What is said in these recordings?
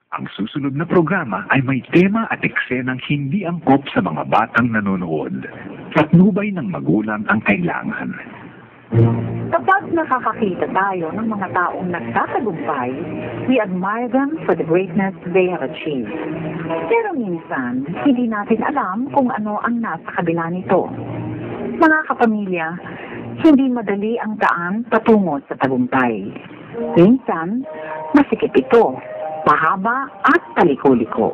Ang susunod na programa ay may tema at eksenang hindi angkop sa mga batang nanonood. Patnubay ng magulang ang kailangan. Kapag nakakakita tayo ng mga taong nagtatagumpay, we admire them for the greatness they have achieved. Pero minsan, hindi natin alam kung ano ang nasa kabila nito. Mga kapamilya, hindi madali ang daan patungo sa tagumpay. Minsan, masikip ito, mahaba at taliko-liko.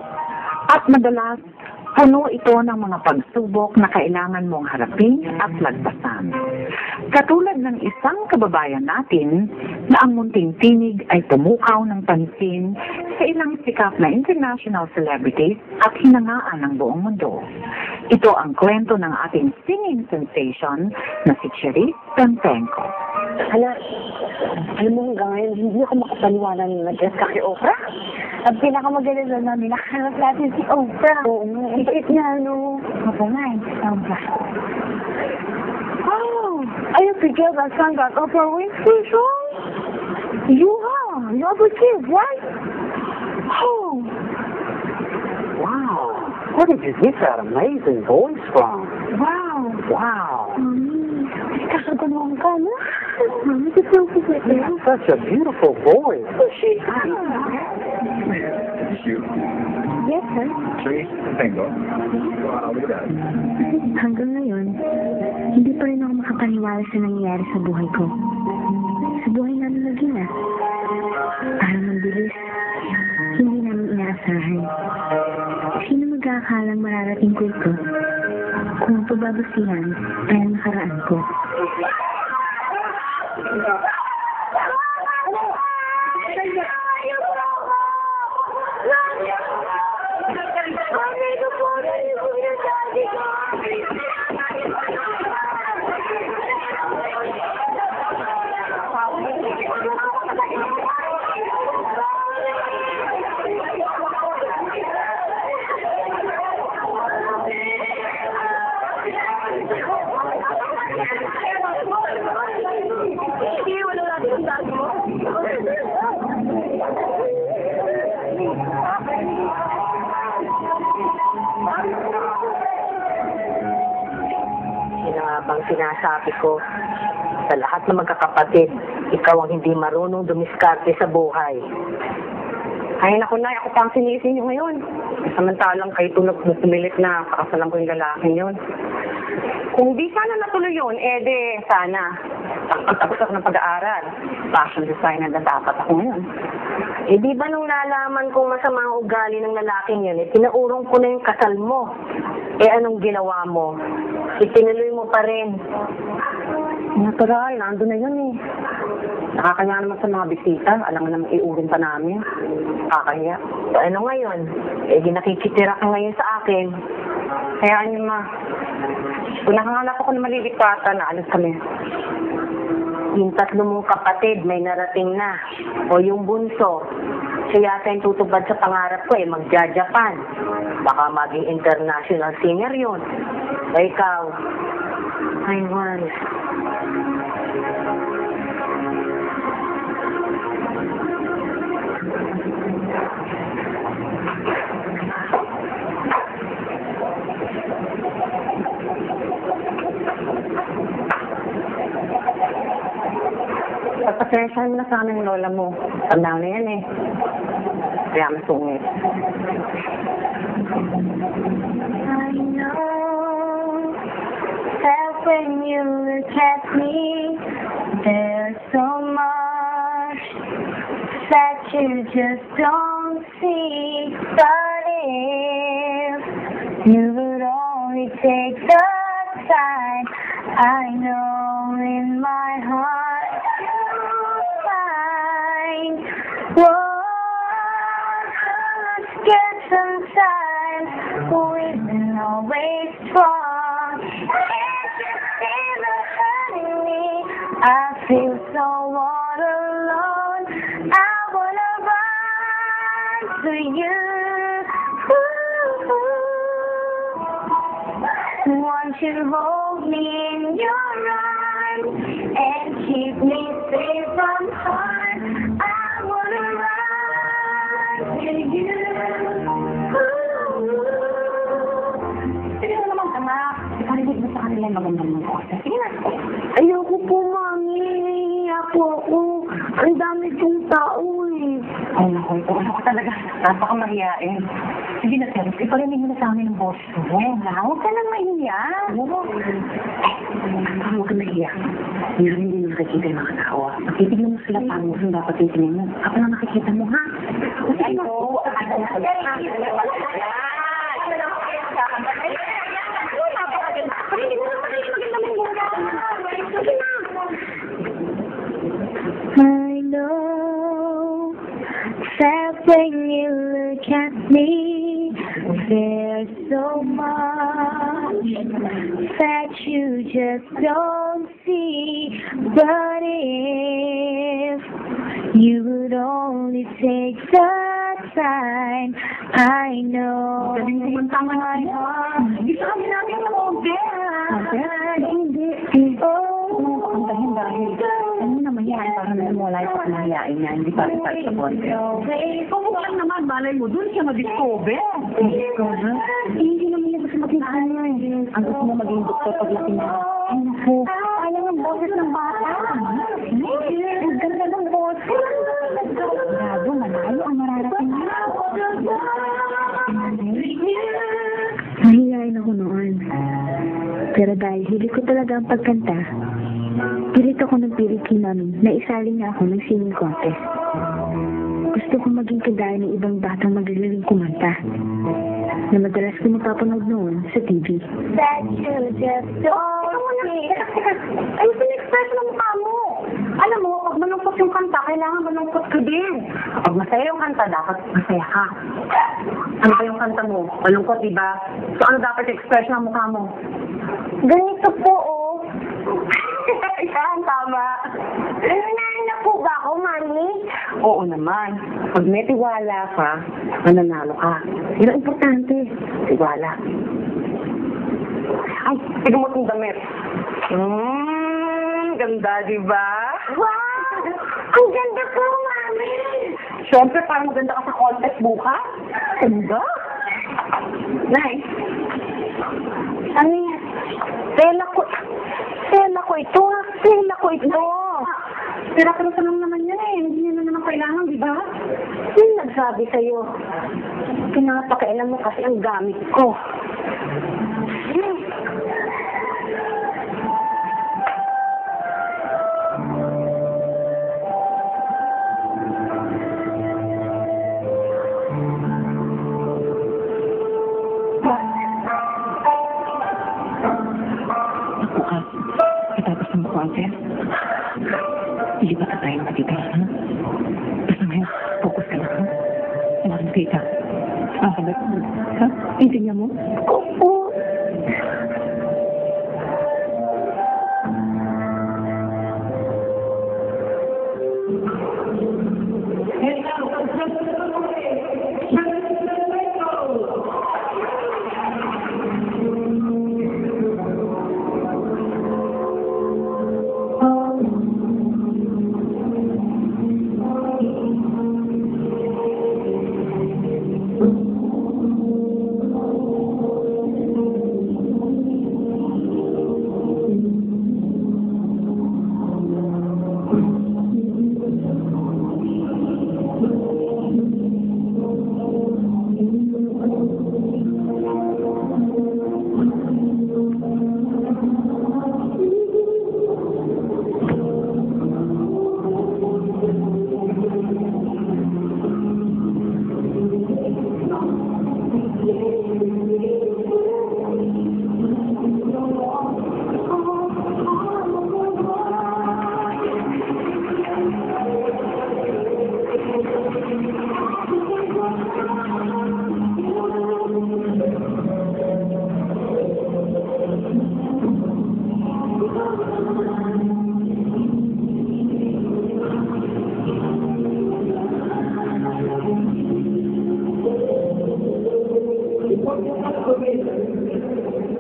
At madalas, puno ito ng mga pagsubok na kailangan mong harapin at lagpasan. Katulad ng isang kababayan natin na ang munting tinig ay pumukaw ng pansin sa ilang sikat na international celebrities at hinangaan ng buong mundo. Ito ang kwento ng ating singing sensation na si Cherise Pentenko. Alam mo hanggang ngayon, hindi ako makapaniwala na nag-guest ka kay Oprah. Ang pinakamagaling na namin, nakahanap natin si Oprah. Oo, ang bait niya, no? Opo nga, Oprah. Oh, are you the girl that sang that Oprah Winfrey song? You are. You're the kid, right? Oh. Wow. Where did you get that amazing voice from? Wow. Wow. Kakaganoon ka, no? Such a beautiful voice. Yes, sir. Cherise Pentenko. Wow, look at that. Hanggang ngayon, hindi pa rin ako makapaniwala sa nangyayari sa buhay ko. Sa buhay namin mag-ina. Parang ang bilis. Hindi namin inaasahan. Sino mag-aakalang mararating ko ito? Kung pababasihan ay ang nakaraan ko. Bang sinasabi ko, sa lahat ng magkakapatid, ikaw ang hindi marunong dumiskarte sa buhay. Ay naku na, ako pang sinisin nyo ngayon. Samantalang kayo pumilit na pakasalan ko yung lalaking yun. Kung di sana natuloy yun, sana. Tapos ako ng pag-aaral. Fashion designer na dapat ako ngayon. Di ba nung nalaman kong masama ang ugali ng lalaking yun, pinaurong ko na yung kasal mo. Anong ginawa mo? Itinuloy mo pa rin. Natural, nandun na yun eh. Nakakaya naman sa mga bisita, alam nga naman iurin pa namin. Nakakaya. So ano ngayon? Nakikitira ka ngayon sa akin. Kaya ano ma, kung nakahanap ako ng malilikpatan, naalis kami. Yung 3 mong kapatid, may narating na. O yung bunso, siya yata yung tutubad sa pangarap ko magja-Japan. Baka maging international singer yun. O ikaw, I want. Pagpasensyahan mo na sa aming lola mo. Tandaan na yan eh. Kaya masungit. I know that when you look at me, there's so much that you just don't see. But if you would only take the time, I know in my heart you'll find. Whoa, let's get some time. We've been always strong. Can't you feel it hurting me? I feel so all alone. I wanna run to you. Won't you hold me in your arms and keep me safe from harm? I wanna run Sige na naman, anak. Iparinig mo sa kanila yung magandang mga kota. Sige na. Ayoko po, Mami. Nahihiya po ako. Ang dami kong tao eh. Ay, naku, ito ano ka talaga. Napakamahiyain. Sige na, Terence. Iparinig mo na sa amin yung boss ko. Huwag ka nang mahiya. Huwag ka mahiya. Meron hindi nakikita yung mga tao. Pagtitignan mo sila paano mo dapat titignan mo. Ako lang nakikita mo, ha? Ay, no. I know that when you look at me, there's so much that you just don't see. But if you would only take the time, I know my heart. Isa kami namin ng order. Hindi. Oh, Kantahin dahil ano naman yan, parang wala yung pagmahiyain niya, hindi pa rin sa konti. Kung lang naman, malay mo, doon siya ma-discover. Discover? Hindi naman niya gusto maging ano eh. Ang gusto mo maging doktor paglaki niya. Ay, naku. Ayaw ang boses ng bata. Ang ganda ng boses. Grabe, malayo ang mararating niya. Nahihayin ako noon. Pero dahil hili ko talaga ang pagkanta, pilit ako ng pilit kay Mami na isali niya ako ng singing contest. Gusto ko maging kagaya ng ibang batang magaling kumanta na madalas ko napapanood noon sa TV. That you just don't see. Ay, pin-express ng mukha mo. Alam mo, pag malungkot yung kanta, kailangan malungkot ka din. Kapag masaya yung kanta, dapat masaya ka. Ano ba yung kanta mo? Malungkot, diba? So, ano dapat express ng mukha mo? Ganito po, oh. Yan, tama. Nananalo po ba ako, Mami? Oo naman. Pag may tiwala ka, mananalo ka. Yun ang importante. Tiwala. Ay, tignan mo itong damit. Ganda, di ba? Wow! Ang ganda po, Mami! Siyempre, parang maganda ka sa contest bukas. Ganda. Nice. Ano yan? Tela ko ito, ha? Tela ko ito. Pero sa naman yan eh. Hindi nyo na naman kailangan, di ba? Sino nagsabi sa'yo? Pinapakialam mo kasi ang gamit ko. Katapos ng contest, hindi ba tayo matitira, ha? Basta ngayon, focus ka na, ha? Wala kang kita. Sabi ko, ha? Intindihan mo? Oo.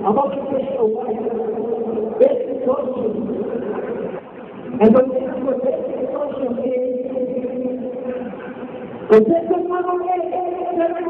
About the question why, basic question. And when the basic question is, the second one Hindi,